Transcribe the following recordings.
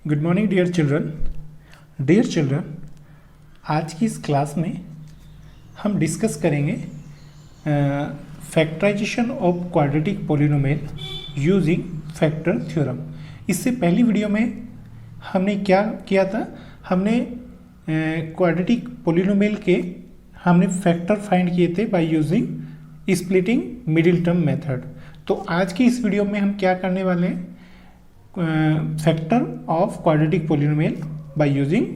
Good morning dear children. आज की इस क्लास में हम डिस्कस करेंगे factorisation of quadratic polynomial using factor theorem. इससे पहली वीडियो में हमने क्या किया था, हमने क्वाड्रेटिक पॉलिनोमियल के हमने फैक्टर फाइंड किए थे by using splitting middle term method. तो आज की इस वीडियो में हम क्या करने वाले हैं, factor of quadratic polynomial by using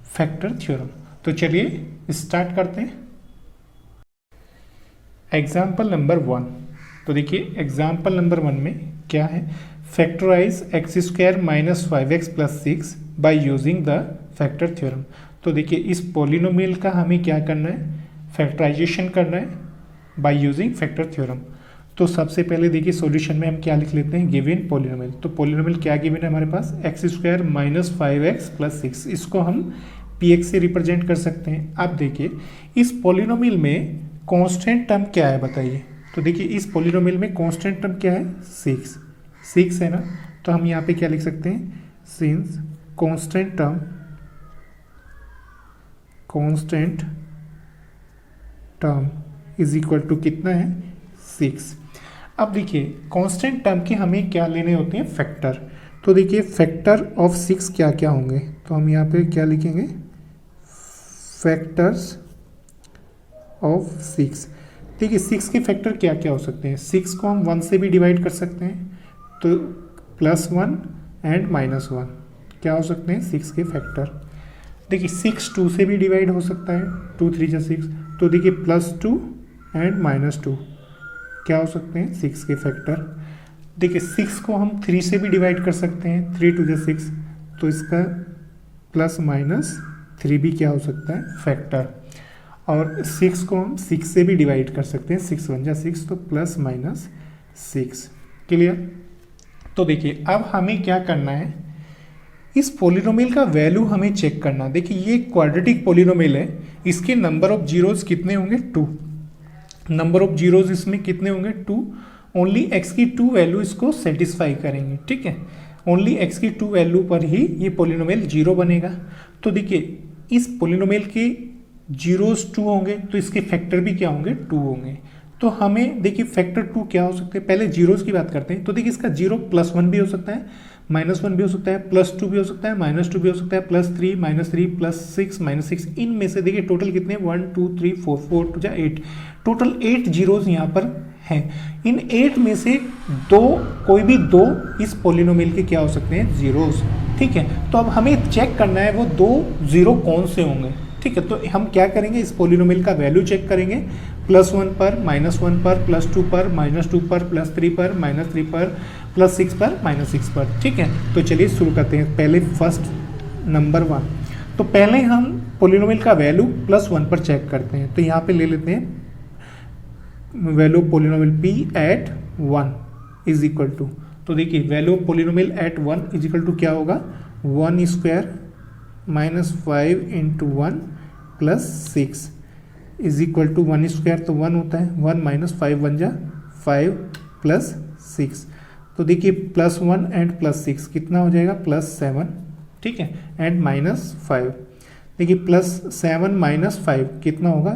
factor theorem. तो चलिए स्टार्ट करते हैं। Example number 1। तो देखिए एग्जाम्पल नंबर 1 में क्या है, factorise x square minus 5x plus 6 by using the factor theorem. तो देखिए इस पॉलिनोमियल का हमें क्या करना है, फैक्टराइजेशन करना है बाय यूजिंग फैक्टर थ्योरम। तो सबसे पहले देखिए सॉल्यूशन में हम क्या लिख लेते हैं, गिवन पॉलिनोमियल। तो पॉलिनोमियल क्या गिवन है हमारे पास, X square minus 5x plus 6। इसको हम px से रिप्रेजेंट कर सकते हैं। अब देखिए इस पॉलिनोमियल में कांस्टेंट टर्म क्या है बताइए। तो देखिए इस पॉलिनोमियल में कांस्टेंट टर्म क्या है, 6 है ना। तो हम यहाँ पे क्या लिख सकते हैं, since constant term is equal to कितना है, 6। अब देखिए कांस्टेंट टर्म के हमें क्या लेने होते हैं, फैक्टर। तो देखिए फैक्टर ऑफ 6 क्या क्या होंगे, तो हम यहाँ पे क्या लिखेंगे, फैक्टर्स ऑफ 6। देखिए 6 के फैक्टर क्या क्या हो सकते हैं, 6 को हम 1 से भी डिवाइड कर सकते हैं, तो +1 एंड -1 क्या हो सकते हैं 6 के फैक्टर। देखिए 6 2 से भी डिवाइड हो सकता है, 2 3 जा 6। तो देखिए +2 एंड -2 क्या हो सकते हैं 6 के फैक्टर। देखिए 6 को हम 3 से भी डिवाइड कर सकते हैं, 3 2 जा 6। तो इसका +-3 भी क्या हो सकता है फैक्टर। और 6 को हम 6 से भी डिवाइड कर सकते हैं, 6 1 जा 6, तो +-6। क्लियर। तो देखिए अब हमें क्या करना है, इस पॉलिनोमियल का वैल्यू हमें चेक करना। देखिए ये क्वाड्रेटिक पॉलिनोमियल है, इसके नंबर ऑफ जीरोज कितने होंगे, 2। नंबर ऑफ जीरोज इसमें कितने होंगे, 2। ओनली एक्स की 2 वैल्यू इसको सेटिस्फाई करेंगे, ठीक है। ओनली एक्स की 2 वैल्यू पर ही ये पॉलिनोमियल 0 बनेगा। तो देखिए इस पॉलिनोमियल के जीरोज 2 होंगे, तो इसके फैक्टर भी क्या होंगे, 2 होंगे। तो हमें देखिए फैक्टर 2 क्या हो सकते हैं, पहले जीरोज की बात करते हैं। तो देखिए इसका 0 +1 भी हो सकता है, -1 भी हो सकता है, +2 भी हो सकता है, -2 भी हो सकता है, +3 -3 +6 -6। इनमें से देखिए टोटल कितने, 1 2 3 4 4 2 8, टोटल 8 जीरोज यहाँ पर हैं। इन 8 में से कोई भी दो इस पॉलिनोमियल के क्या हो सकते हैं, जीरोज, ठीक है। तो अब हमें चेक करना है वो 2 जीरो कौन से होंगे, ठीक है। तो हम क्या करेंगे, इस पॉलिनोमियल का वैल्यू चेक करेंगे, +1 पर, -1 पर, +2 पर, -2 पर, +3 पर, -3 पर, +6 पर, -6 पर, ठीक है। तो चलिए शुरू करते हैं। पहले फर्स्ट नंबर 1। तो पहले हम पॉलिनोमियल का वैल्यू +1 पर चेक करते हैं। तो यहाँ पे ले लेते हैं value polynomial p at 1 is equal to. तो देखिए value polynomial at 1 is equal to क्या होगा, 1 square -5 × 1 + 6 is equal to 1 square तो 1 होता है, 1 -5 1 जा 5 + 6। तो देखिए +1 एंड +6 कितना हो जाएगा, +7, ठीक है, एंड -5। देखिए +7 -5 कितना होगा,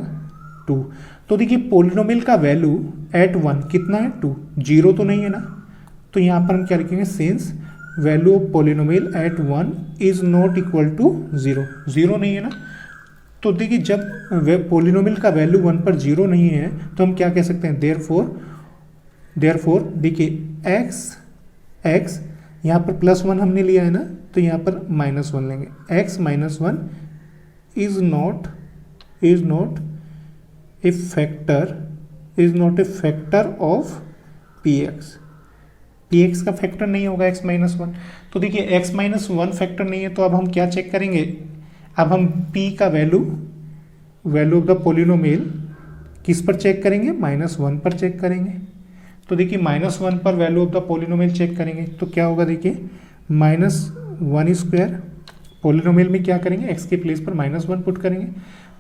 2। तो देखिए पॉलिनोमियल का वैल्यू एट 1 कितना है, 2। 0 तो नहीं है ना, तो यहाँ पर हम क्या लिखेंगे, since value of polynomial at 1 is not equal to 0। 0 नहीं है ना, तो देखिए जब पॉलिनोमियल का वैल्यू 1 पर 0 नहीं है तो हम क्या कह सकते हैं, देयरफॉर देखिए x यहाँ पर +1 हमने लिया है ना, तो यहाँ पर -1 लेंगे। x -1 is not a factor of px का फैक्टर नहीं होगा x -1। तो देखिए x -1 फैक्टर नहीं है, तो अब हम क्या चेक करेंगे, अब हम p का वैल्यू ऑफ द पॉलिनोमियल किस पर चेक करेंगे, -1 पर चेक करेंगे। तो देखिए -1 पर value of the polynomial check करेंगे तो क्या होगा, देखिए -1 स्क्वायर, पॉलिनोमियल में क्या करेंगे, x के प्लेस पर -1 पुट करेंगे,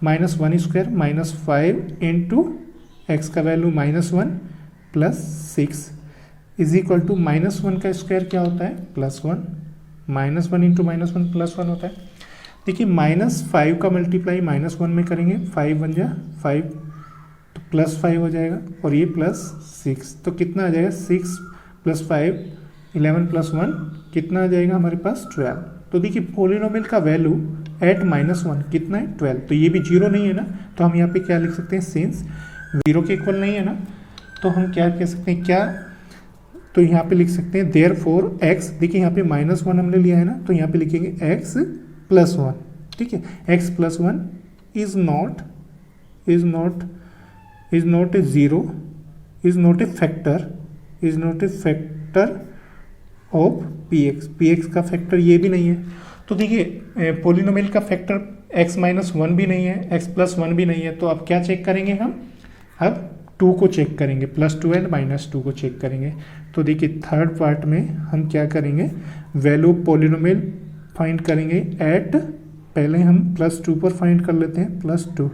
-1 स्क्वायर -5 × x का वैल्यू -1 + 6 इज इक्वल टू -1 का स्क्वायर क्या होता है, +1 -1 इंटू -1 +1 होता है। देखिए -5 का मल्टीप्लाई -1 में करेंगे, 5 बन जा 5 तो +5 हो जाएगा और ये +6 तो कितना आ जाएगा 6 + 5 11 + 1 कितना आ जाएगा हमारे पास 12। तो देखिए पोलिनोमियल का वैल्यू एट -1 कितना है 12। तो ये भी जीरो नहीं है ना, तो हम यहाँ पे क्या लिख सकते हैं सिंस जीरो के इक्वल नहीं है ना, तो हम क्या कह सकते हैं क्या, तो यहाँ पे लिख सकते हैं देयरफॉर x, देखिए यहाँ पे -1 हमने लिया है ना, तो यहाँ पे लिखेंगे x + 1, ठीक है। x + 1 is not a zero, is not a factor of px का फैक्टर ये भी नहीं है। तो देखिए पोलिनोमियल का फैक्टर x - 1 भी नहीं है, x + 1 भी नहीं है, तो अब क्या चेक करेंगे हम, अब 2 को चेक करेंगे, +2 एंड -2 को चेक करेंगे। तो देखिए थर्ड पार्ट में हम क्या करेंगे, वैल्यू पोलिनोमियल फाइंड करेंगे एट, पहले हम +2 पर फाइंड कर लेते हैं +2।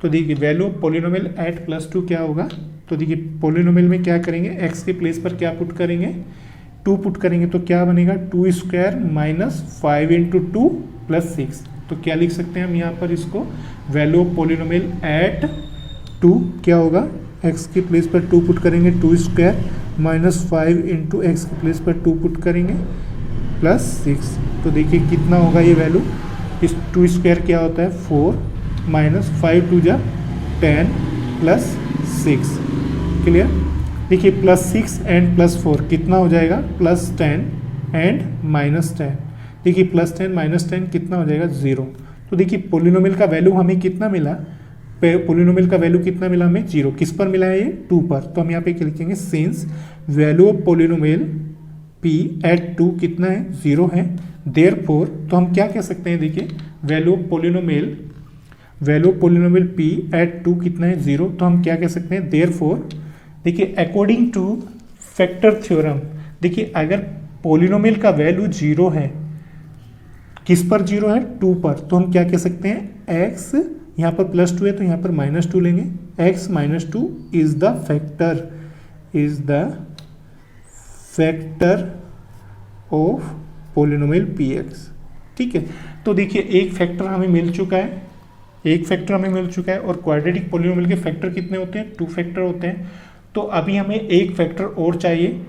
तो देखिए वैल्यू पोलिनोमियल एट +2 क्या होगा, तो देखिए पोलिनोमियल में क्या करेंगे, x के प्लेस पर क्या पुट करेंगे 2 पुट करेंगे, तो क्या बनेगा 2² - 5 × 2 + 6। तो क्या लिख सकते हैं हम यहाँ पर इसको, वैल्यू ऑफ पोलिनोमियल एट 2 क्या होगा, x के प्लेस पर 2 पुट करेंगे 2² - 5 × x के प्लेस पर 2 पुट करेंगे +6। तो देखिए कितना होगा ये वैल्यू, इस 2² क्या होता है 4 -5 × 2 = 10 + 6 क्लियर। देखिए +6 एंड +4 कितना हो जाएगा, +10 एंड -10। देखिए +10 -10 कितना हो जाएगा 0। तो देखिए पोलिनोमियल का वैल्यू हमें कितना मिला, पोलिनोमियल का वैल्यू कितना मिला हमें 0, किस पर मिला है ये 2 पर। तो हम यहाँ पे क्या लिखेंगे, since value of polynomial p at 2 कितना है 0 है, देयरफॉर तो हम क्या कह सकते हैं, देखिए value of polynomial p at 2 कितना है 0, तो हम क्या कह सकते हैं देयरफॉर, देखिए अकॉर्डिंग टू फैक्टर थ्योरम, देखिए अगर पोलिनोमियल का वैल्यू 0 है, किस पर 0 है 2 पर, तो हम क्या कह सकते हैं x, यहाँ पर +2 है तो यहाँ पर -2 लेंगे, x - 2 is the factor of polynomial px, ठीक है। तो देखिए एक फैक्टर हमें मिल चुका है, और क्वाड्रेटिक पोलिनोमियल के फैक्टर कितने होते हैं 2 फैक्टर होते हैं। तो अभी हमें एक फैक्टर और चाहिए,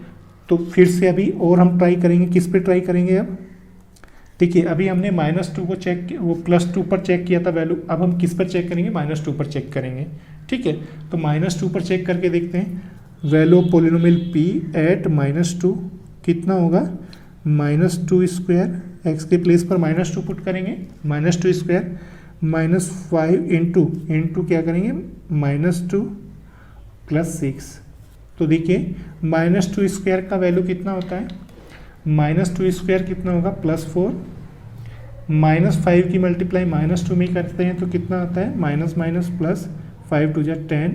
तो फिर से अभी और हम ट्राई करेंगे, किस पे ट्राई करेंगे अब, देखिए अभी हमने -2 को चेक, वो +2 पर चेक किया था वैल्यू, अब हम किस पर चेक करेंगे -2 पर चेक करेंगे, ठीक है। तो -2 पर चेक करके देखते हैं, value of polynomial p at -2 कितना होगा, -2² x के प्लेस पर -2 पुट करेंगे, -2² -5 इंटू क्या करेंगे -2 + 6। तो देखिए -2² का वैल्यू कितना होता है, -2² कितना होगा +4, -5 की मल्टीप्लाई -2 में करते हैं तो कितना आता है -+ 5 × 2 = 10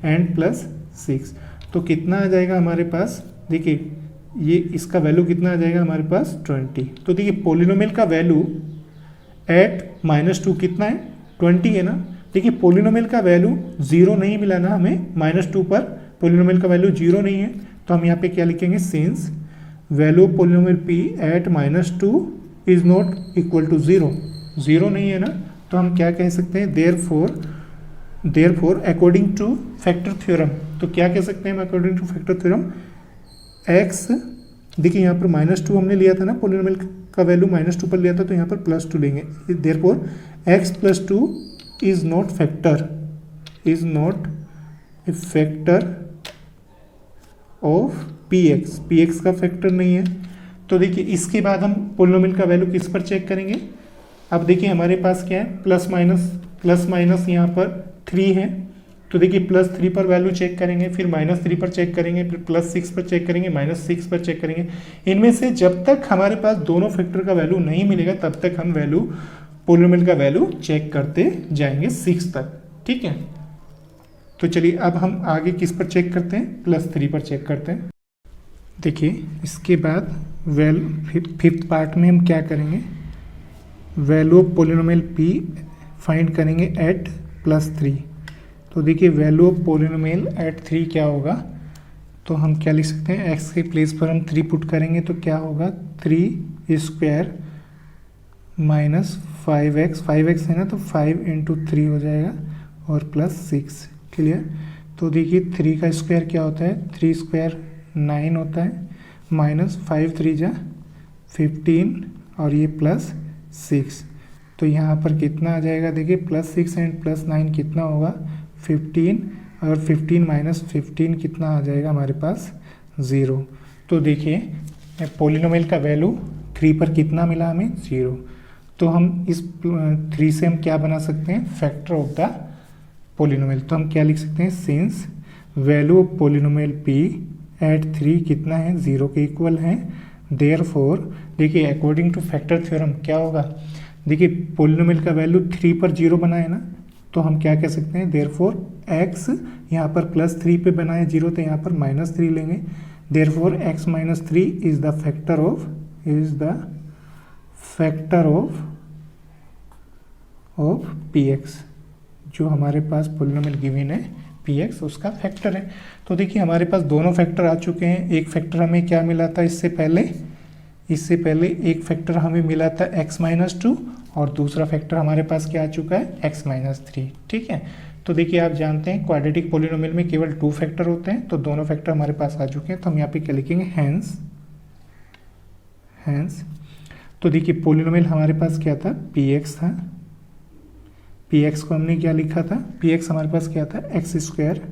एंड +6। तो कितना आ जाएगा हमारे पास, देखिए ये इसका वैल्यू कितना आ जाएगा हमारे पास 20। तो देखिए पोलिनोमियल का वैल्यू एट -2 कितना है 20 है ना। देखिए पोलिनोमियल का वैल्यू 0 नहीं मिला ना हमें, -2 पर पोलिनोमियल का वैल्यू 0 नहीं है, तो हम यहाँ पे क्या लिखेंगे, since value of polynomial p at -2 is not equal to 0, 0 नहीं है ना, तो हम क्या कह सकते हैं therefore according two factor theorem. तो क्या कह सकते हैं हम according two factor theorem, x, देखिए यहाँ पर -2 हमने लिया था ना, पोलिनोमियल का वैल्यू -2 पर लिया था, तो यहाँ पर +2 लेंगे, therefore x + 2 is not a factor of px का फैक्टर नहीं है। तो देखिए इसके बाद हम पोलिनोमियल का वैल्यू किस पर चेक करेंगे, अब देखिए हमारे पास क्या है प्लस माइनस यहाँ पर 3 है, तो देखिए +3 पर वैल्यू चेक करेंगे, फिर -3 पर चेक करेंगे, फिर +6 पर चेक करेंगे, -6 पर चेक करेंगे। इनमें से जब तक हमारे पास दोनों फैक्टर का वैल्यू नहीं मिलेगा तब तक हम पोलिनोमियल का वैल्यू चेक करते जाएंगे 6 तक, ठीक है। तो चलिए अब हम आगे किस पर चेक करते हैं, +3 पर चेक करते हैं। देखिए इसके बाद फिफ्थ पार्ट में हम क्या करेंगे, value of polynomial p find करेंगे एट +3। तो देखिए वैल्यू ऑफ पोलिनोमियल एट 3 क्या होगा, तो हम क्या लिख सकते हैं, x के प्लेस पर हम 3 पुट करेंगे तो क्या होगा 3 स्क्वायर माइनस 5x है ना, तो 5 इंटू 3 हो जाएगा और प्लस 6। क्लियर। तो देखिए 3 का स्क्वायर क्या होता है, 3 स्क्वायर 9 होता है, माइनस 5 3 जा 15 और ये प्लस 6। तो यहाँ पर कितना आ जाएगा, देखिए प्लस 6 एंड प्लस 9 कितना होगा 15, और 15 माइनस 15 कितना आ जाएगा हमारे पास 0। तो देखिए पोलिनोमियल का वैल्यू 3 पर कितना मिला हमें 0। तो हम इस 3 से हम क्या बना सकते हैं, फैक्टर ऑफ द पोलिनोमियल। तो हम क्या लिख सकते हैं, since value of polynomial p at 3 कितना है 0 के इक्वल है, देयरफॉर देखिए अकॉर्डिंग टू फैक्टर थ्योरम क्या होगा, देखिए पोलिनोमियल का वैल्यू 3 पर 0 बना है ना, तो हम क्या कह सकते हैं, देयरफॉर x यहाँ पर प्लस 3 पे बना है 0, तो यहाँ पर माइनस 3 लेंगे। Therefore x minus 3 is the factor of px, जो हमारे पास पोलिनोमियल गिवन है px उसका फैक्टर है। तो देखिए हमारे पास दोनों फैक्टर आ चुके हैं। एक फैक्टर हमें क्या मिला था इससे पहले एक फैक्टर हमें मिला था x माइनस 2, और दूसरा फैक्टर हमारे पास क्या आ चुका है x माइनस 3। ठीक है। तो देखिए आप जानते हैं क्वाड्रेटिक पोलिनोमियल में केवल 2 फैक्टर होते हैं, तो दोनों फैक्टर हमारे पास आ चुके हैं। तो हम यहाँ पे क्या लिखेंगे, हैंस। तो देखिए पोलिनोमियल हमारे पास क्या था, px था। px को हमने क्या लिखा था, px हमारे पास क्या था, x square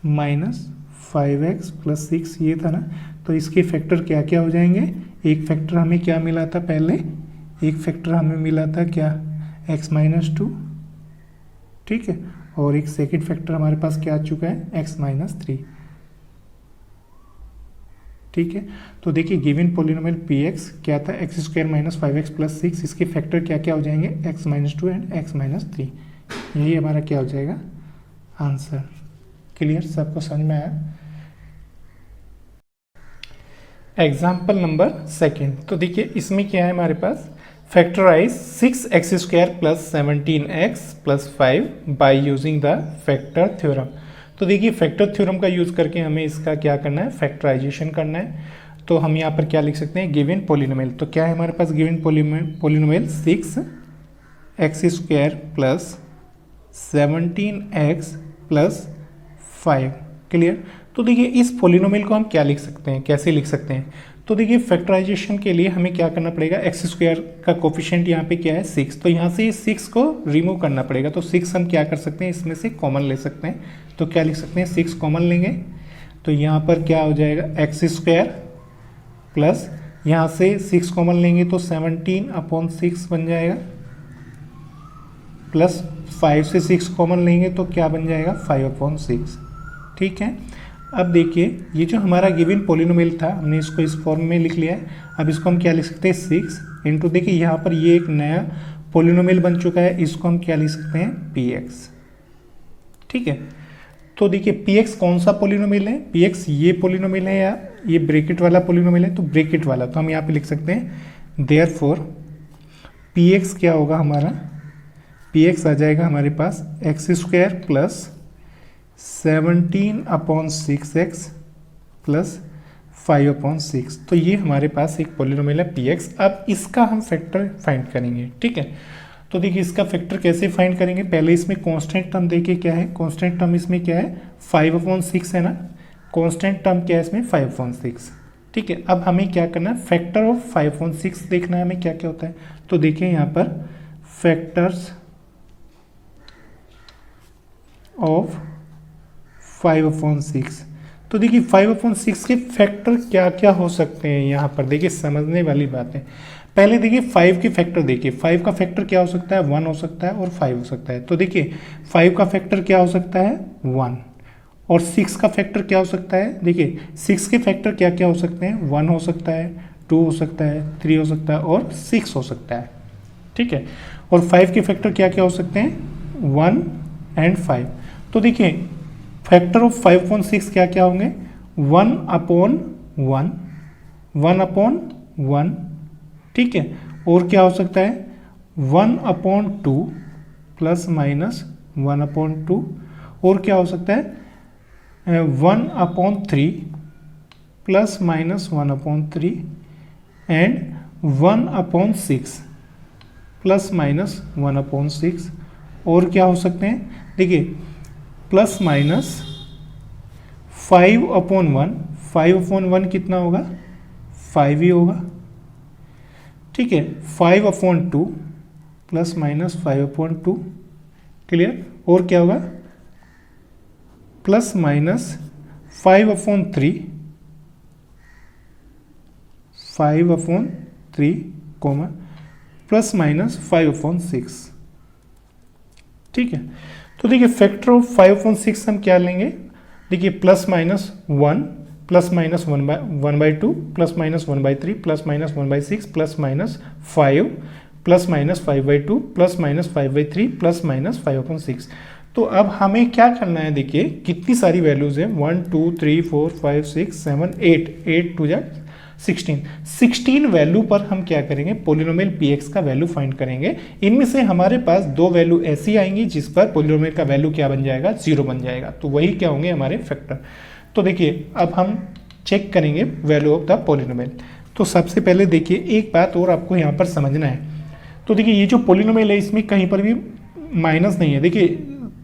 minus 5x plus 6 ये था ना। तो इसके फैक्टर क्या क्या हो जाएंगे, एक फैक्टर हमें क्या मिला था पहले, एक फैक्टर हमें मिला था क्या x माइनस 2, ठीक है, और एक सेकेंड फैक्टर हमारे पास क्या आ चुका है x माइनस 3। ठीक है। तो देखिए गिवन पोलिनोमियल px क्या था, x square minus 5x plus 6, इसके फैक्टर क्या क्या हो जाएंगे, x minus 2 and x minus 3। यही हमारा क्या हो जाएगा आंसर। क्लियर, सबको समझ में आया। Example number 2। तो देखिए इसमें क्या है हमारे पास, factorise 6x square plus 17x plus 5 by using the factor theorem. तो देखिए फैक्टर थ्योरम का यूज़ करके हमें इसका क्या करना है, फैक्टराइजेशन करना है। तो हम यहाँ पर क्या लिख सकते हैं, गिवन पोलिनोमियल। तो क्या है हमारे पास given polynomial 6x square plus 17x plus 5। Clear. तो देखिए इस पोलिनोमियल को हम क्या लिख सकते हैं, कैसे लिख सकते हैं। तो देखिए फैक्टराइजेशन के लिए हमें क्या करना पड़ेगा, एक्स स्क्वायर का कोफिशिएंट यहाँ पे क्या है 6, तो यहाँ से 6 को रिमूव करना पड़ेगा। तो 6 हम क्या कर सकते हैं, इसमें से कॉमन ले सकते हैं। तो क्या लिख सकते हैं, 6 कॉमन लेंगे तो यहाँ पर क्या हो जाएगा, एक्स स्क्वायर प्लस यहाँ से 6 कॉमन लेंगे तो 17/6 बन जाएगा, प्लस 5 से 6 कॉमन लेंगे तो क्या बन जाएगा 5/6। ठीक है। अब देखिए ये जो हमारा गिवन पोलिनोमियल था हमने इसको इस फॉर्म में लिख लिया है। अब इसको हम क्या लिख सकते हैं, 6 इंटू, देखिए यहाँ पर ये एक नया पोलिनोमियल बन चुका है, इसको हम क्या लिख सकते हैं px। ठीक है। तो देखिए px कौन सा पोलिनोमियल है, px ये पोलिनोमियल है या ये ब्रैकेट वाला पोलिनोमियल है, तो ब्रैकेट वाला। तो हम यहाँ पे लिख सकते हैं देयरफॉर px क्या होगा हमारा, px आ जाएगा हमारे पास X square plus 17/6x plus 5/6। तो ये हमारे पास एक पोलिनोमियल है px। अब इसका हम फैक्टर फाइंड करेंगे। ठीक है। तो देखिए इसका फैक्टर कैसे फाइंड करेंगे, पहले इसमें कांस्टेंट टर्म देखिए क्या है, कांस्टेंट टर्म इसमें क्या है 5/6 है ना, कांस्टेंट टर्म क्या है इसमें 5/6। ठीक है। अब हमें क्या करना है, फैक्टर ऑफ 5/6 देखना है हमें क्या क्या होता है। तो देखिए यहाँ पर फैक्टर्स ऑफ 5/6। तो देखिए 5/6 के फैक्टर क्या क्या हो सकते हैं, यहाँ पर देखिए समझने वाली बात है। पहले देखिए 5 के फैक्टर देखिए, 5 का फैक्टर क्या हो सकता है, 1 हो सकता है और 5 हो सकता है। तो देखिए 5 का फैक्टर क्या हो सकता है 1, और 6 का फैक्टर क्या हो सकता है, देखिए 6 के फैक्टर क्या क्या हो सकते हैं, 1 हो सकता है, 2 हो सकता है, 3 हो सकता है और 6 हो सकता है। ठीक है। और 5 के फैक्टर क्या क्या हो सकते हैं, 1 एंड 5। तो देखिए फैक्टर ऑफ 5/6 क्या क्या होंगे, 1/1, 1/1, ठीक है, और क्या हो सकता है 1/2 प्लस माइनस 1/2, और क्या हो सकता है 1/3 plus minus 1/3 and 1/6 plus minus 1/6, और क्या हो सकते हैं देखिए प्लस माइनस 5/1, 5/1 कितना होगा 5 ही होगा, ठीक है। 5/2 प्लस माइनस 5/2, क्लियर, और क्या होगा plus minus 5/3, 5/3 coma plus minus 5/6, ठीक है। तो देखिए फैक्टर ऑफ 5/6 हम क्या लेंगे, देखिए plus minus 1 plus minus 1/2 plus minus 1/3 plus minus 1/6 plus minus 5 plus minus 5/2 plus minus 5/3 plus minus 5/6। तो अब हमें क्या करना है, देखिए कितनी सारी वैल्यूज है 1 2 3 4 5 6 7 8, 8 2 16 वैल्यू पर हम क्या करेंगे पोलिनोमियल px का वैल्यू फाइंड करेंगे। इनमें से हमारे पास दो वैल्यू ऐसी आएंगी जिस पर पोलिनोमियल का वैल्यू क्या बन जाएगा 0 बन जाएगा, तो वही क्या होंगे हमारे फैक्टर। तो देखिए अब हम चेक करेंगे वैल्यू ऑफ द पोलिनोमियल। तो सबसे पहले देखिए एक बात और आपको यहाँ पर समझना है, तो देखिए ये जो पोलिनोमियल है इसमें कहीं पर भी माइनस नहीं है, देखिए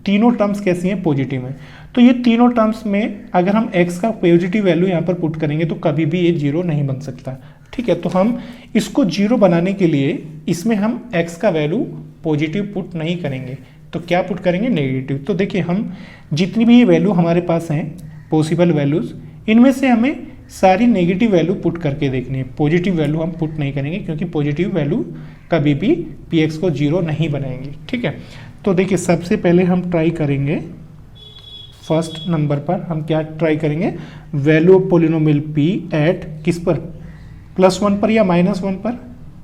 तीनों टर्म्स कैसी हैं पॉजिटिव हैं। तो ये तीनों टर्म्स में अगर हम x का पॉजिटिव वैल्यू यहाँ पर पुट करेंगे तो कभी भी ये 0 नहीं बन सकता, ठीक है। तो हम इसको 0 बनाने के लिए इसमें हम x का वैल्यू पॉजिटिव पुट नहीं करेंगे, तो क्या पुट करेंगे नेगेटिव। तो देखिए हम जितनी भी ये वैल्यू हमारे पास हैं पॉसिबल वैल्यूज, इनमें से हमें सारी नेगेटिव वैल्यू पुट करके देखनी है, पॉजिटिव वैल्यू हम पुट नहीं करेंगे क्योंकि पॉजिटिव वैल्यू कभी भी px को 0 नहीं बनाएंगे, ठीक है। तो देखिए सबसे पहले हम ट्राई करेंगे फर्स्ट नंबर पर, हम क्या ट्राई करेंगे value of polynomial p at किस पर +1 पर या -1 पर,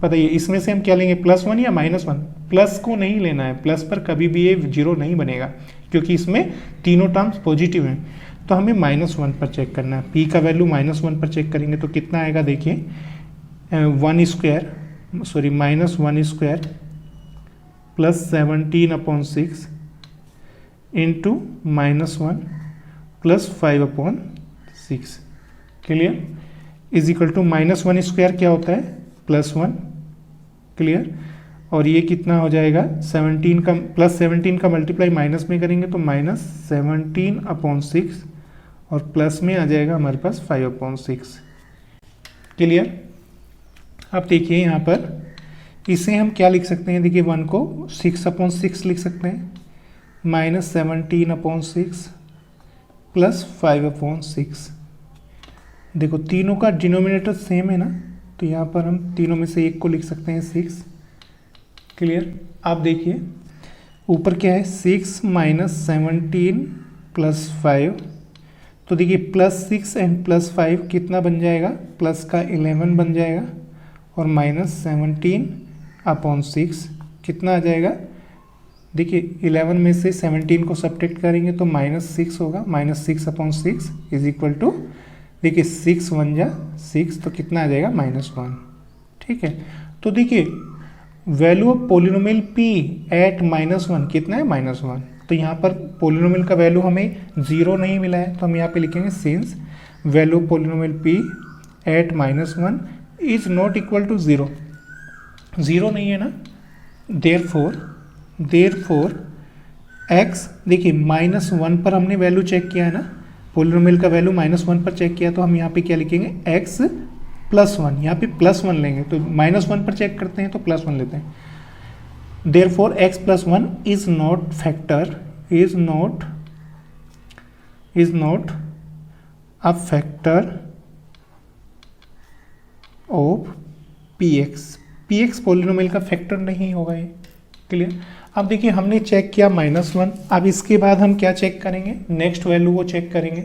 बताइए इसमें से हम क्या लेंगे +1 या -1। प्लस को नहीं लेना है, प्लस पर कभी भी ये 0 नहीं बनेगा क्योंकि इसमें तीनों टर्म्स पॉजिटिव हैं। तो हमें -1 पर चेक करना है, p का वैल्यू -1 पर चेक करेंगे तो कितना आएगा देखिए -1² plus 17/6 into -1 plus 5/6, clear, is equal to -1² क्या होता है +1, क्लियर, और ये कितना हो जाएगा 17 का प्लस 17 का मल्टीप्लाई माइनस में करेंगे तो -17/6 और प्लस में आ जाएगा हमारे पास 5/6, क्लियर। अब देखिए यहाँ पर इसे हम क्या लिख सकते हैं, देखिए 1 को 6/6 लिख सकते हैं, -17/6 प्लस 5/6। देखो तीनों का डिनोमिनेटर सेम है ना, तो यहाँ पर हम तीनों में से एक को लिख सकते हैं 6, क्लियर। आप देखिए ऊपर क्या है 6 - 17 प्लस 5, तो देखिए +6 एंड +5 कितना बन जाएगा, प्लस का 11 बन जाएगा और -17/6 कितना आ जाएगा, देखिए 11 में से 17 को सब्ट्रैक्ट करेंगे तो -6 होगा, -6/6 इज इक्वल टू देखिए 6 1 जा 6, तो कितना आ जाएगा -1, ठीक है। तो देखिए value of polynomial p at -1 कितना है -1, तो यहाँ पर पोलिनोमियल का वैल्यू हमें 0 नहीं मिला है, तो हम यहाँ पे लिखेंगे since value of polynomial p at -1 is not equal to 0, 0 नहीं है ना, देयरफॉर x, देखिए -1 पर हमने वैल्यू चेक किया है ना, पोलिनोमियल का वैल्यू -1 पर चेक किया, तो हम यहाँ पे क्या लिखेंगे x +1, यहाँ पे +1 लेंगे, तो -1 पर चेक करते हैं तो +1 लेते हैं। Therefore x +1 is not factor, is not a factor of px polynomial का फैक्टर नहीं होगा ये, क्लियर। अब देखिए हमने चेक किया -1, अब इसके बाद हम क्या चेक करेंगे, नेक्स्ट वैल्यू वो चेक करेंगे।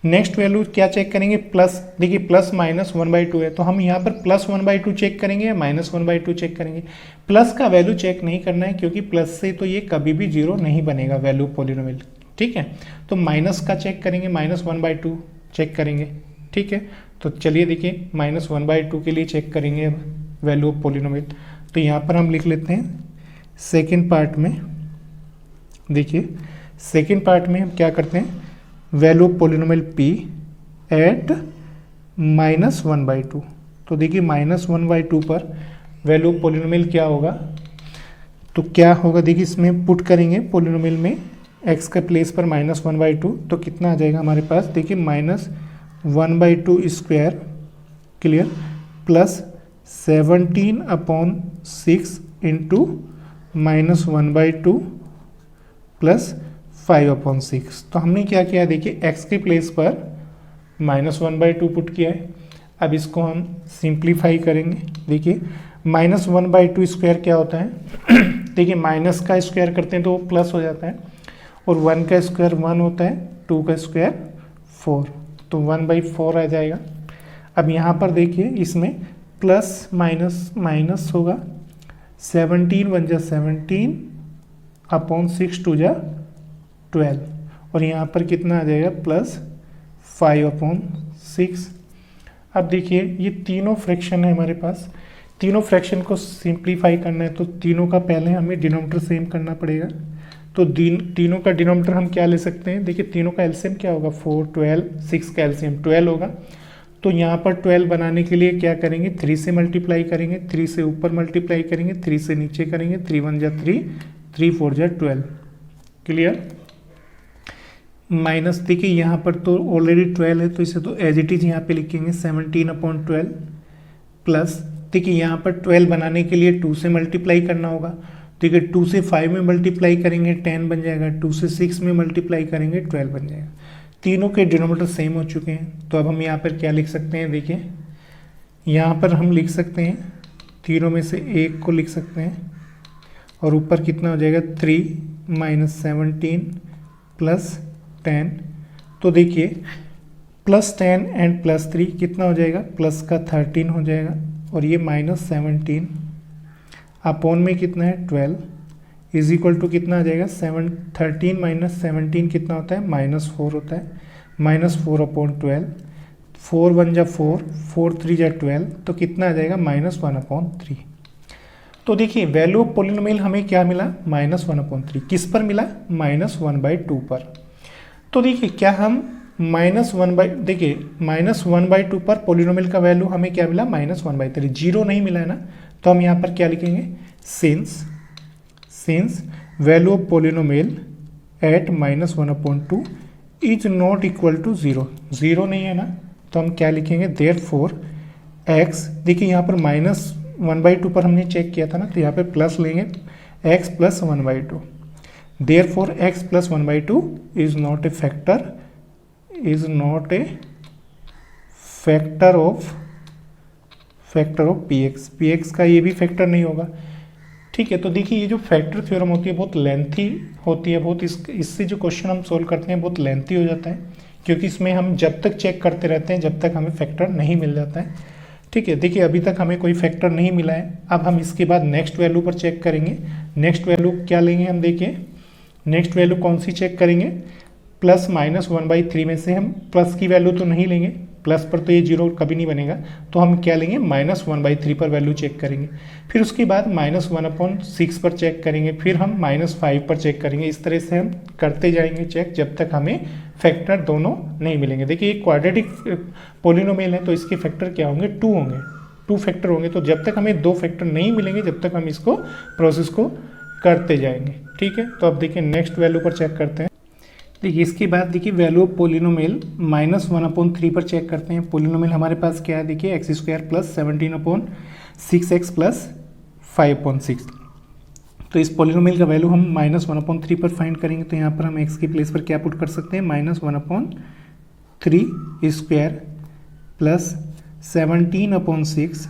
नेक्स्ट वैल्यू क्या चेक करेंगे, प्लस, देखिए प्लस -1/2 है, तो हम यहाँ पर +1/2 चेक करेंगे या -1/2 चेक करेंगे। प्लस का वैल्यू चेक नहीं करना है क्योंकि प्लस से तो ये कभी भी 0 नहीं बनेगा वैल्यू पोलिनोमियल, ठीक है। तो माइनस का चेक करेंगे, -1/2 चेक करेंगे, ठीक है। तो चलिए देखिए -1/2 के लिए चेक करेंगे अब वैल्यू ऑफ पोलिनोमियल। तो यहाँ पर हम लिख लेते हैं सेकेंड पार्ट में, देखिए सेकेंड पार्ट में हम क्या करते हैं, value of polynomial p at -1/2, तो देखिए -1/2 पर वैल्यू ऑफ पॉलिनोमियल क्या होगा, तो क्या होगा देखिए इसमें पुट करेंगे पॉलिनोमियल में x का प्लेस पर -1/2, तो कितना आ जाएगा हमारे पास, देखिए -1/2 square, clear, plus 17/6 into -1/2 plus 5/6। तो हमने क्या किया देखिए x के प्लेस पर -1/2 पुट किया है। अब इसको हम सिंप्लीफाई करेंगे। देखिए -1/2 स्क्वायर क्या होता है देखिए माइनस का स्क्वायर करते हैं तो वो प्लस हो जाता है, और 1 का स्क्वायर 1 होता है, 2 का स्क्वायर 4, तो 1/4 आ जाएगा। अब यहाँ पर देखिए इसमें प्लस माइनस माइनस होगा, 17 1 जा 17/6 2 जा 12, और यहाँ पर कितना आ जाएगा प्लस 5/6। अब देखिए ये तीनों फ्रैक्शन है हमारे पास, तीनों फ्रैक्शन को सिंप्लीफाई करना है तो तीनों का पहले हमें डिनोमिनेटर सेम करना पड़ेगा। तो तीनों का डिनोमिनेटर हम क्या ले सकते हैं, देखिए तीनों का एलसीएम क्या होगा 4 12, 6 का एलसीएम 12 होगा। तो यहाँ पर 12 बनाने के लिए क्या करेंगे, 3 से मल्टीप्लाई करेंगे, 3 से ऊपर मल्टीप्लाई करेंगे, 3 से नीचे करेंगे, 3 1 जा 3, 3 4 जा 12, क्लियर। माइनस देखिए यहाँ पर तो ऑलरेडी 12 है तो इसे तो एज इट इज यहाँ पे लिखेंगे 17/12, प्लस देखिए यहाँ पर 12 बनाने के लिए 2 से मल्टीप्लाई करना होगा, ठीक है, 2 से 5 में मल्टीप्लाई करेंगे 10 बन जाएगा, 2 से 6 में मल्टीप्लाई करेंगे 12 बन जाएगा। तीनों के डिनोमिनेटर सेम हो चुके हैं, तो अब हम यहाँ पर क्या लिख सकते हैं, देखिए यहाँ पर हम लिख सकते हैं तीनों में से एक को लिख सकते हैं, और ऊपर कितना हो जाएगा 3 -17 प्लस 10। तो देखिए +10 एंड +3 कितना हो जाएगा, प्लस का 13 हो जाएगा, और ये -17 अपॉन में कितना है 12 इज इक्वल टू कितना आ जाएगा 13 - 17 कितना होता है -4 होता है, -4/12, 4 1 जा 4, 4 3 जा 12, तो कितना आ जाएगा -1/3। तो देखिए वैल्यू ऑफ पॉलिनोमियल हमें क्या मिला, -1/3, किस पर मिला, -1/2 पर। तो देखिए क्या हम देखिए -1/2 पर पॉलिनोमियल का वैल्यू हमें क्या मिला, -1/3, जीरो नहीं मिला है ना, तो हम यहाँ पर क्या लिखेंगे, since value of polynomial at -1/2 is not equal to 0, zero नहीं है ना, तो हम क्या लिखेंगे, देयरफॉर x, देखिए यहाँ पर -1/2 पर हमने चेक किया था ना, तो यहाँ पर प्लस लेंगे x + 1/2, therefore x + 1/2 is not a factor of px का ये भी फैक्टर नहीं होगा, ठीक है। तो देखिए ये जो फैक्टर थ्योरम होती है बहुत लेंथी होती है, बहुत इससे जो क्वेश्चन हम सोल्व करते हैं बहुत लेंथी हो जाता है, क्योंकि इसमें हम जब तक चेक करते रहते हैं जब तक हमें फैक्टर नहीं मिल जाता है, ठीक है। देखिए अभी तक हमें कोई फैक्टर नहीं मिला है, अब हम इसके बाद नेक्स्ट वैल्यू पर चेक करेंगे। नेक्स्ट वैल्यू क्या लेंगे हम, देखिए नेक्स्ट वैल्यू कौन सी चेक करेंगे, +-1/3 में से हम प्लस की वैल्यू तो नहीं लेंगे, प्लस पर तो ये जीरो कभी नहीं बनेगा, तो हम क्या लेंगे, -1/3 पर वैल्यू चेक करेंगे, फिर उसके बाद -1/6 पर चेक करेंगे, फिर हम -5 पर चेक करेंगे। इस तरह से हम करते जाएंगे चेक जब तक हमें फैक्टर दोनों नहीं मिलेंगे। देखिए ये क्वाड्रेटिक पॉलिनोमियल है तो इसके फैक्टर क्या होंगे, 2 होंगे, 2 फैक्टर होंगे, तो जब तक हमें 2 फैक्टर नहीं मिलेंगे जब तक हम इसको प्रोसेस को करते जाएंगे, ठीक है। तो अब देखिए नेक्स्ट वैल्यू पर चेक करते हैं। देखिए इसके बाद देखिए वैल्यू ऑफ पॉलिनोमियल -1/3 पर चेक करते हैं। पॉलिनोमियल हमारे पास क्या है, देखिए x² + 17/6x + 5/6। तो इस पॉलिनोमियल का वैल्यू हम -1/3 पर फाइंड करेंगे, तो यहाँ पर हम x के प्लेस पर क्या पुट कर सकते हैं, -1/3² + 17/6,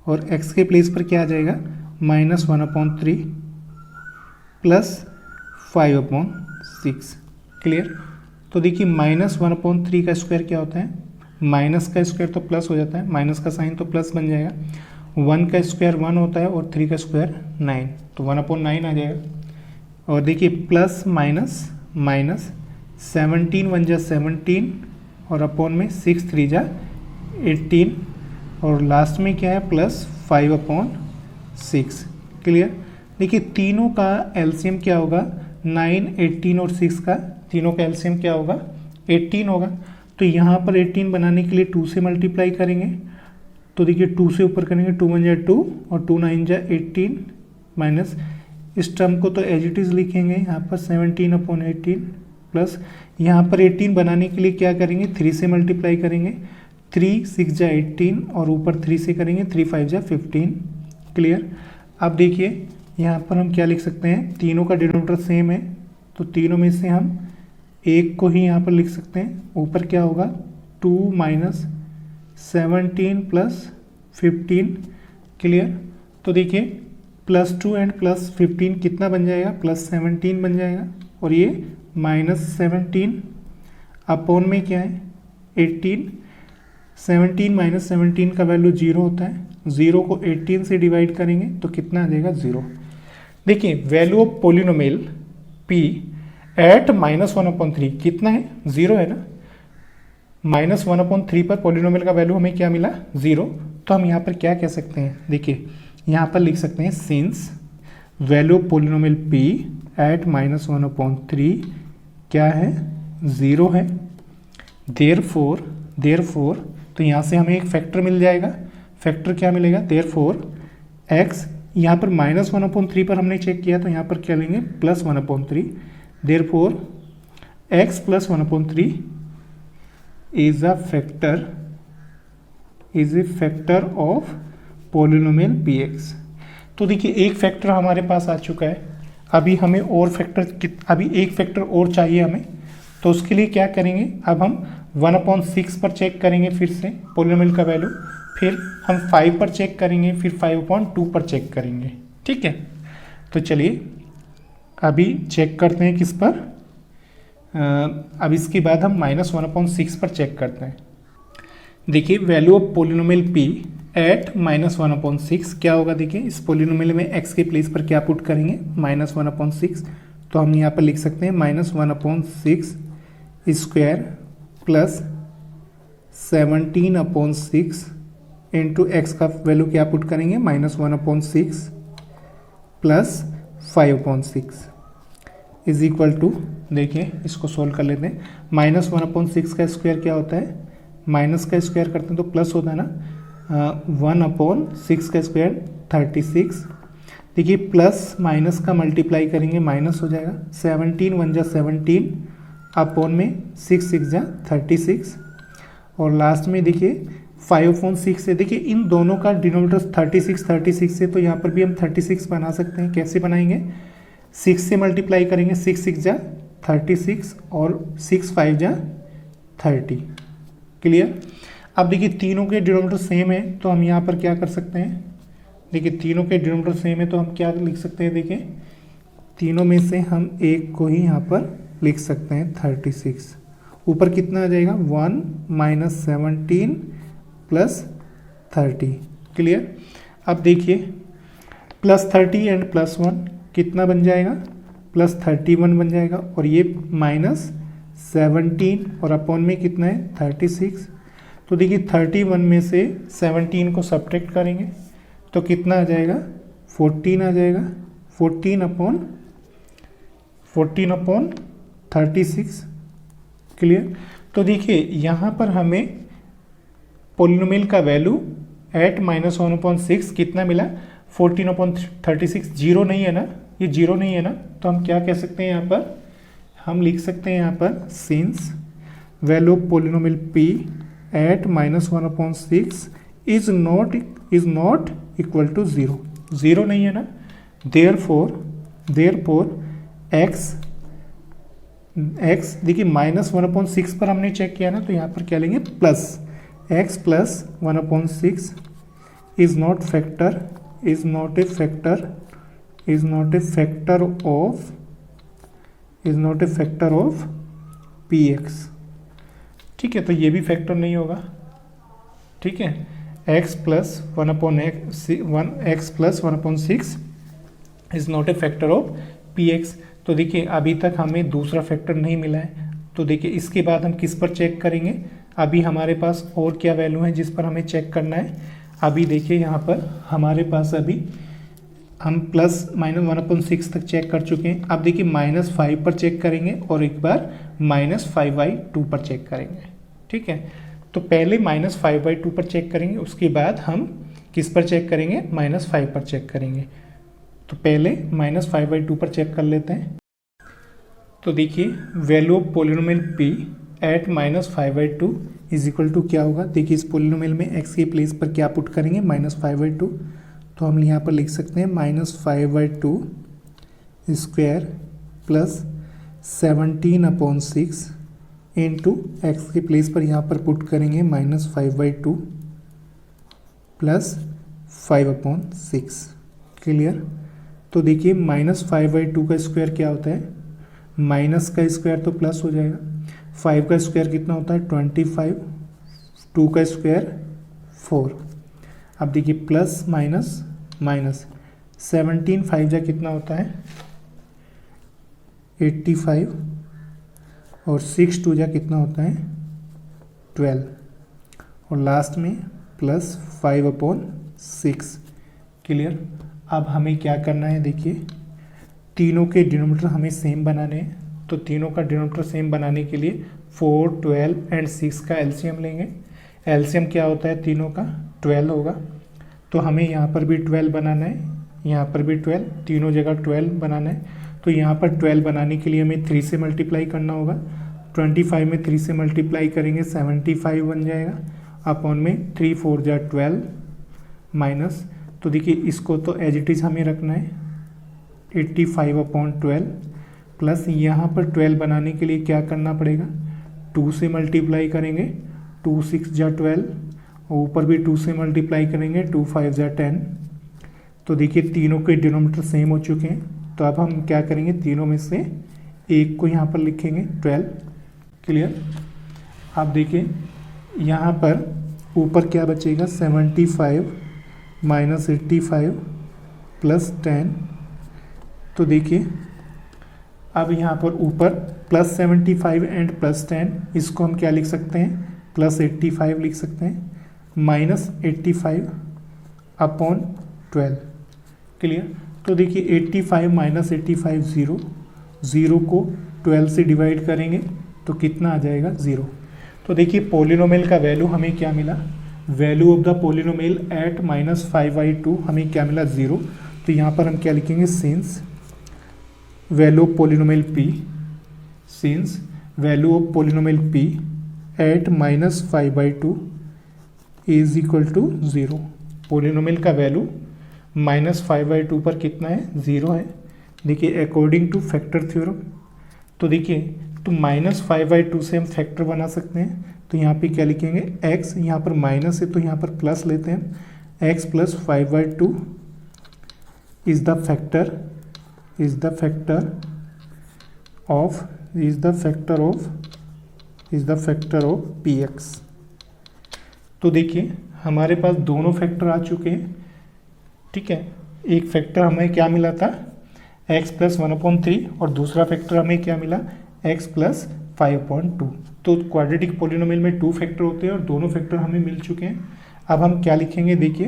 और x के प्लेस पर क्या आ जाएगा, -1/3 + 5/6, क्लियर। तो देखिए -1/3 का स्क्वायर क्या होता है, माइनस का स्क्वायर तो प्लस हो जाता है, माइनस का साइन तो प्लस बन जाएगा, 1 का स्क्वायर 1 होता है और 3 का स्क्वायर 9, तो 1/9 आ जाएगा। और देखिए प्लस माइनस माइनस 17 1 जा 17 और अपॉन में 6 3 जा 18, और लास्ट में क्या है प्लस 5/6, क्लियर। देखिए तीनों का एलसीएम क्या होगा, 9 18 और 6 का तीनों का एलसीएम क्या होगा, 18 होगा। तो यहाँ पर 18 बनाने के लिए 2 से मल्टीप्लाई करेंगे, तो देखिए 2 से ऊपर करेंगे, 2 1 जा 2 और 2 9 जा 18 माइनस इस टर्म को तो एज इट इज़ लिखेंगे यहाँ पर 17/18 प्लस यहाँ पर 18 बनाने के लिए क्या करेंगे, 3 से मल्टीप्लाई करेंगे, 3 6 जा 18 और ऊपर 3 से करेंगे, 3 5 जा 15। क्लियर। अब देखिए यहाँ पर हम क्या लिख सकते हैं, तीनों का डिनोमिनेटर सेम है तो तीनों में से हम एक को ही यहाँ पर लिख सकते हैं। ऊपर क्या होगा, 2 माइनस 17 प्लस 15। क्लियर। तो देखिए +2 एंड +15 कितना बन जाएगा, +17 बन जाएगा और ये -17 अपॉन में क्या है 18। 17 माइनस 17 का वैल्यू 0 होता है, 0 को 18 से डिवाइड करेंगे तो कितना आ जाएगा 0। देखिए value of polynomial p at -1/3 कितना है, 0 है ना। -1/3 पर पोलिनोमियल का वैल्यू हमें क्या मिला, 0। तो हम यहाँ पर क्या कह सकते हैं, देखिए यहाँ पर लिख सकते हैं since value of polynomial p at -1/3 क्या है, 0 है। देयरफॉर तो यहाँ से हमें एक फैक्टर मिल जाएगा। फैक्टर क्या मिलेगा, देयरफॉर x यहाँ पर -1/3 पर हमने चेक किया तो यहाँ पर क्या लेंगे, +1/3। Therefore x +1/3 is a factor of polynomial px। तो देखिए एक फैक्टर हमारे पास आ चुका है, अभी हमें और अभी एक फैक्टर और चाहिए हमें। तो उसके लिए क्या करेंगे, अब हम 1/6 पर चेक करेंगे फिर से पोलिनोमियल का वैल्यू, फिर हम 5 पर चेक करेंगे, फिर 5/2 पर चेक करेंगे। ठीक है, तो चलिए अभी चेक करते हैं किस पर, अब इसके बाद हम -1/6 पर चेक करते हैं। देखिए value of polynomial p at -1/6 क्या होगा, देखिए इस पोलिनोमियल में x के प्लेस पर क्या पुट करेंगे, -1/6। तो हम यहाँ पर लिख सकते हैं -1/6 स्क्वायर प्लस 17/6 इंटू एक्स का वैल्यू क्या पुट करेंगे, -1/6 प्लस 5/6 इज इक्वल टू, देखिए इसको सोल्व कर लेते हैं। -1/6 का स्क्वायर क्या होता है, माइनस का स्क्वायर करते हैं तो प्लस होता है ना, 1/6 का स्क्वायर 36। देखिए प्लस माइनस का मल्टीप्लाई करेंगे माइनस हो जाएगा, 17 1 जा 17 अपॉन में 6 6 जा 36 और लास्ट में देखिए 5/6 से, देखिए इन दोनों का डिनोमिनेटर 36 से, तो यहाँ पर भी हम 36 बना सकते हैं। कैसे बनाएंगे, 6 से मल्टीप्लाई करेंगे, 6 6 जा 36 और 6 5 जा 30। क्लियर। अब देखिए तीनों के डिनोमिनेटर सेम है तो हम यहाँ पर क्या कर सकते हैं, देखिए तीनों के डिनोमिनेटर सेम है तो हम क्या लिख सकते हैं, देखिए तीनों में से हम एक को ही यहाँ पर लिख सकते हैं 36। ऊपर कितना आ जाएगा, 1 माइनस 17 प्लस 30। क्लियर। अब देखिए +30 एंड +1 कितना बन जाएगा, +31 बन जाएगा और ये -17 और अपॉन में कितना है 36। तो देखिए 31 में से 17 को सब्ट्रैक्ट करेंगे तो कितना आ जाएगा, 14 आ जाएगा, 14 अपॉन 36। क्लियर। तो देखिए यहाँ पर हमें पोलिनोमियल का वैल्यू एट -1/6 कितना मिला, 14/36। जीरो नहीं है ना, ये जीरो नहीं है ना, तो हम क्या कह सकते हैं यहाँ पर, हम लिख सकते हैं यहाँ पर since value of polynomial p at -1/6 is not equal to 0। Zero नहीं है ना, देयरफॉर x देखिए -1/6 पर हमने चेक किया ना, तो यहाँ पर क्या लेंगे plus x plus 1/6 is not a factor of px। ठीक है, तो ये भी फैक्टर नहीं होगा। ठीक है, x plus 1/6 is not a factor of px। तो देखिए अभी तक हमें दूसरा फैक्टर नहीं मिला है, तो देखिए इसके बाद हम किस पर चेक करेंगे, अभी हमारे पास और क्या वैल्यू है जिस पर हमें चेक करना है। अभी देखिए यहाँ पर हमारे पास अभी हम +-1/6 तक चेक कर चुके हैं। अब देखिए -5 पर चेक करेंगे और एक बार -5/2 पर चेक करेंगे। ठीक है, तो पहले -5/2 पर चेक करेंगे, उसके बाद हम किस पर चेक करेंगे, -5 पर चेक करेंगे। तो पहले -5/2 पर चेक कर लेते हैं। तो देखिए value of polynomial p at -5/2 is equal to क्या होगा। देखिए इस पोलिनोमियल में x के प्लेस पर क्या पुट करेंगे, -5/2। तो हम यहाँ पर लिख सकते हैं -5/2 स्क्वायर प्लस 17/6 इंटू एक्स के प्लेस पर यहाँ पर पुट करेंगे -5/2 प्लस 5/6। क्लियर। तो देखिए -5/2 का स्क्वायर क्या होता है, माइनस का स्क्वायर तो प्लस हो जाएगा, 5 का स्क्वायर कितना होता है 25, 2 का स्क्वायर 4। अब देखिए प्लस माइनस माइनस, 17 5 जा कितना होता है 85 और 6 2 जा कितना होता है 12 और लास्ट में प्लस 5/6। क्लियर। अब हमें क्या करना है, देखिए तीनों के डिनोमिनेटर हमें सेम बनाने हैं। तो तीनों का डिनोमिनेटर सेम बनाने के लिए 4, 12 एंड 6 का एलसीएम लेंगे। एलसीएम क्या होता है, तीनों का 12 होगा। तो हमें यहाँ पर भी 12 बनाना है, यहाँ पर भी 12, तीनों जगह 12 बनाना है। तो यहाँ पर 12 बनाने के लिए हमें 3 से मल्टीप्लाई करना होगा। 25 में 3 से मल्टीप्लाई करेंगे 75 बन जाएगा, अपॉन में 3 4 जा 12 माइनस। तो देखिए इसको तो एज इट इज़ हमें रखना है 85/12 प्लस यहाँ पर 12 बनाने के लिए क्या करना पड़ेगा, 2 से मल्टीप्लाई करेंगे, 2 6 जा 12 और ऊपर भी 2 से मल्टीप्लाई करेंगे, 2 5 जा 10। तो देखिए तीनों के डिनोमिनेटर सेम हो चुके हैं। तो अब हम क्या करेंगे, तीनों में से एक को यहाँ पर लिखेंगे 12। क्लियर। आप देखिए यहाँ पर ऊपर क्या बचेगा, 75 माइनस 85 प्लस 10। तो देखिए अब यहाँ पर ऊपर प्लस 75 एंड प्लस 10, इसको हम क्या लिख सकते हैं, प्लस 85 लिख सकते हैं, माइनस 85 अपॉन 12। क्लियर। तो देखिए 85 माइनस 85 0, 0 को 12 से डिवाइड करेंगे तो कितना आ जाएगा 0। तो देखिए पोलिनोमियल का वैल्यू हमें क्या मिला, value of the polynomial at -5/2 हमें क्या मिला 0। तो यहाँ पर हम क्या लिखेंगे, since value of polynomial p, since value of polynomial p at -5/2 is equal to 0। Polynomial का वैल्यू -5/2 पर कितना है, 0 है। देखिए अकॉर्डिंग टू फैक्टर थ्योरम, तो देखिए तो -5/2 से हम फैक्टर बना सकते हैं। तो यहाँ पे क्या लिखेंगे, x, यहाँ पर माइनस है तो यहाँ पर प्लस लेते हैं, x plus 5/2 is the factor of px। तो देखिए हमारे पास दोनों फैक्टर आ चुके हैं। ठीक है, एक फैक्टर हमें क्या मिला था, x प्लस 1/3 और दूसरा फैक्टर हमें क्या मिला, x प्लस 5/2। तो क्वाड्रेटिक पोलिनोमियल में 2 फैक्टर होते हैं और दोनों फैक्टर हमें मिल चुके हैं। अब हम क्या लिखेंगे, देखिए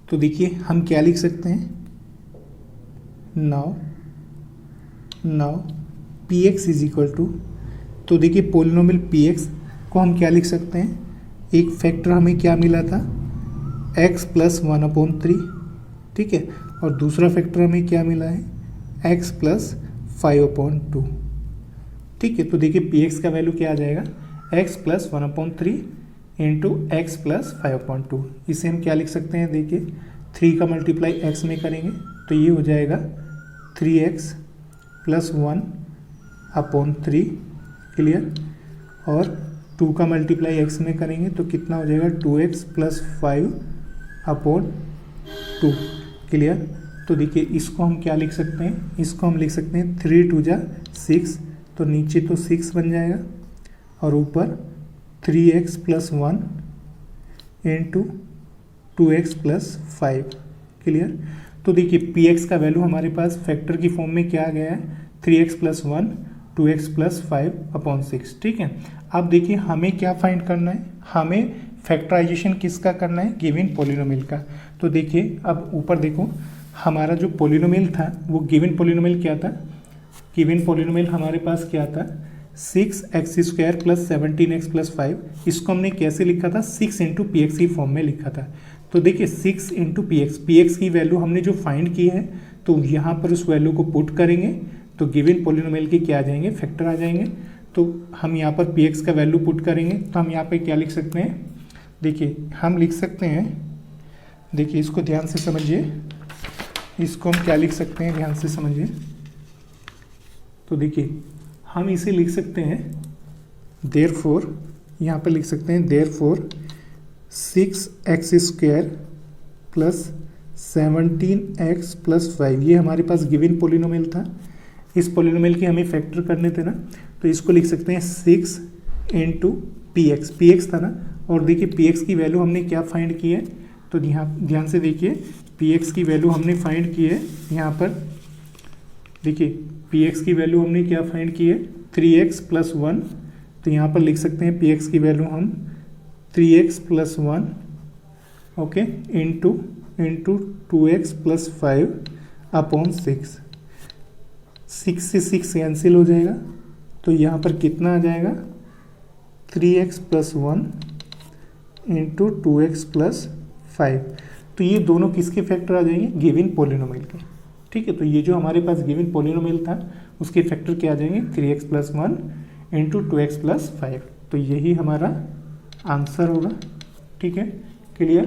तो देखिए हम क्या लिख सकते हैं, now px is equal to, तो देखिए पोलिनोमियल px को हम क्या लिख सकते हैं, एक फैक्टर हमें क्या मिला था x प्लस 1/3, ठीक है, और दूसरा फैक्टर हमें क्या मिला है x प्लस 5/2। ठीक है, तो देखिए px का वैल्यू क्या आ जाएगा, x plus 1/3 into x plus 5/2। इसे हम क्या लिख सकते हैं, देखिए 3 का मल्टीप्लाई x में करेंगे तो ये हो जाएगा 3x प्लस 1/3। क्लियर। और 2 का मल्टीप्लाई x में करेंगे तो कितना हो जाएगा 2x प्लस 5/2। क्लियर। तो देखिए इसको हम क्या लिख सकते हैं, इसको हम लिख सकते हैं 3 2 जा 6, तो नीचे तो 6 बन जाएगा और ऊपर 3x plus 1 into 2x plus 5। Clear. तो देखिए px का वैल्यू हमारे पास फैक्टर की फॉर्म में क्या आ गया है, 3x प्लस 1 2x प्लस 5/6। ठीक है, अब देखिए हमें क्या फाइंड करना है, हमें फैक्टराइजेशन किसका करना है, गिवन पोलिनोमियल का। तो देखिए अब ऊपर देखो, हमारा जो पोलिनोमियल था वो गिवन पोलिनोमियल क्या था, गिवन पोलिनोमियल हमारे पास क्या था, 6x² प्लस 17x प्लस 5, इसको हमने कैसे लिखा था, 6 इंटू पी एक्स की फॉर्म में लिखा था। तो देखिए 6 इंटू पी एक्स की वैल्यू हमने जो फाइंड की है, तो यहाँ पर उस वैल्यू को पुट करेंगे तो गिवन पॉलिनोमियल के क्या आ जाएंगे, फैक्टर आ जाएंगे। तो हम यहाँ पर पी एक्स का वैल्यू पुट करेंगे तो हम यहाँ पे क्या लिख सकते हैं, देखिए हम लिख सकते हैं, देखिए इसको ध्यान से समझिए, इसको हम क्या लिख सकते हैं, ध्यान से समझिए। तो देखिए हम इसे लिख सकते हैं देयरफॉर, यहाँ पर लिख सकते हैं therefore 6x² plus 17x plus 5, ये हमारे पास गिवन पॉलिनोमियल था। इस पॉलिनोमियल के हमें फैक्टर करने थे ना, तो इसको लिख सकते हैं 6 इंटू पी एक्स था ना। और देखिए पी एक्स की वैल्यू हमने क्या फाइंड की है, तो ध्यान से देखिए पी एक्स की वैल्यू हमने फाइंड की है यहाँ पर, देखिए पी एक्स की वैल्यू हमने क्या फाइंड की है, 3x प्लस 1। तो यहाँ पर लिख सकते हैं पी एक्स की वैल्यू हम 3x plus 1 okay into 2x plus 5 upon 6 से 6 कैंसिल हो जाएगा, तो यहाँ पर कितना आ जाएगा, 3x plus 1 into 2x plus 5। तो ये दोनों किसके फैक्टर आ जाएंगे, गिवन पॉलिनोमियल के। ठीक है, तो ये जो हमारे पास गिवन पॉलिनोमियल था उसके फैक्टर क्या आ जाएंगे, 3x plus 1 into 2x plus 5। तो यही हमारा आंसर होगा। ठीक है, क्लियर।